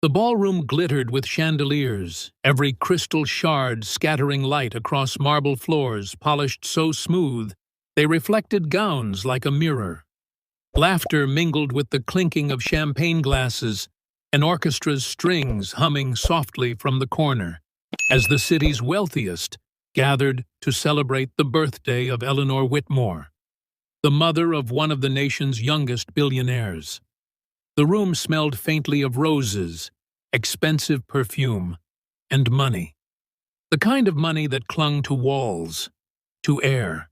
The ballroom glittered with chandeliers, every crystal shard scattering light across marble floors polished so smooth they reflected gowns like a mirror. Laughter mingled with the clinking of champagne glasses, an orchestra's strings humming softly from the corner, as the city's wealthiest gathered to celebrate the birthday of Eleanor Whitmore, the mother of one of the nation's youngest billionaires. The room smelled faintly of roses, expensive perfume, and money. The kind of money that clung to walls, to air,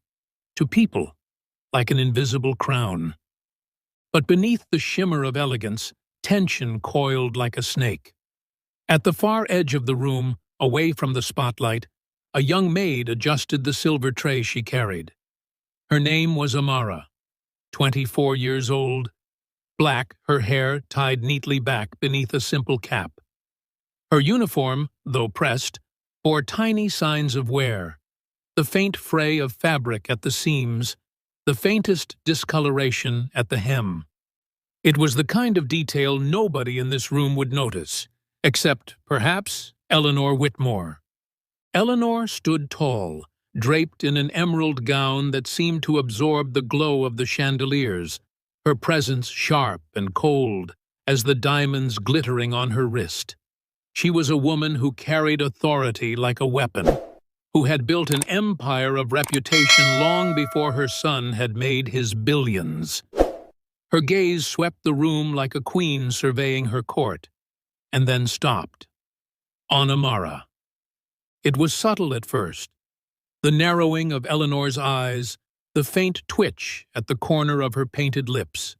to people, like an invisible crown. But beneath the shimmer of elegance, tension coiled like a snake. At the far edge of the room, away from the spotlight, a young maid adjusted the silver tray she carried. Her name was Amara, 24 years old, black, her hair tied neatly back beneath a simple cap. Her uniform, though pressed, bore tiny signs of wear, the faint fray of fabric at the seams, the faintest discoloration at the hem. It was the kind of detail nobody in this room would notice, except, perhaps, Eleanor Whitmore. Eleanor stood tall, draped in an emerald gown that seemed to absorb the glow of the chandeliers, her presence sharp and cold as the diamonds glittering on her wrist. She was a woman who carried authority like a weapon, who had built an empire of reputation long before her son had made his billions. Her gaze swept the room like a queen surveying her court, and then stopped. On Amara. It was subtle at first, the narrowing of Eleanor's eyes, the faint twitch at the corner of her painted lips.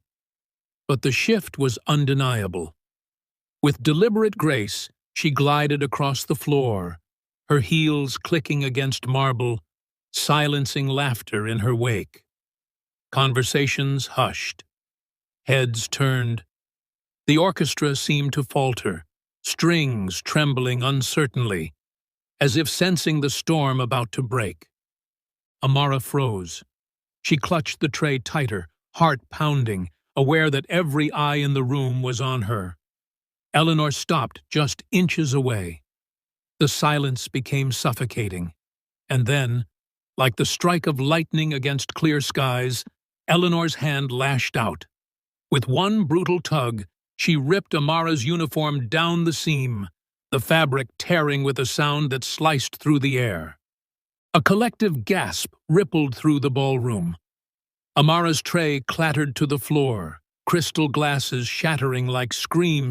But the shift was undeniable. With deliberate grace, she glided across the floor, her heels clicking against marble, silencing laughter in her wake. Conversations hushed. Heads turned. The orchestra seemed to falter, strings trembling uncertainly, as if sensing the storm about to break. Amara froze. She clutched the tray tighter, heart pounding, aware that every eye in the room was on her. Eleanor stopped just inches away. The silence became suffocating, and then, like the strike of lightning against clear skies, Eleanor's hand lashed out. With one brutal tug, she ripped Amara's uniform down the seam, the fabric tearing with a sound that sliced through the air. A collective gasp rippled through the ballroom. Amara's tray clattered to the floor, crystal glasses shattering like screams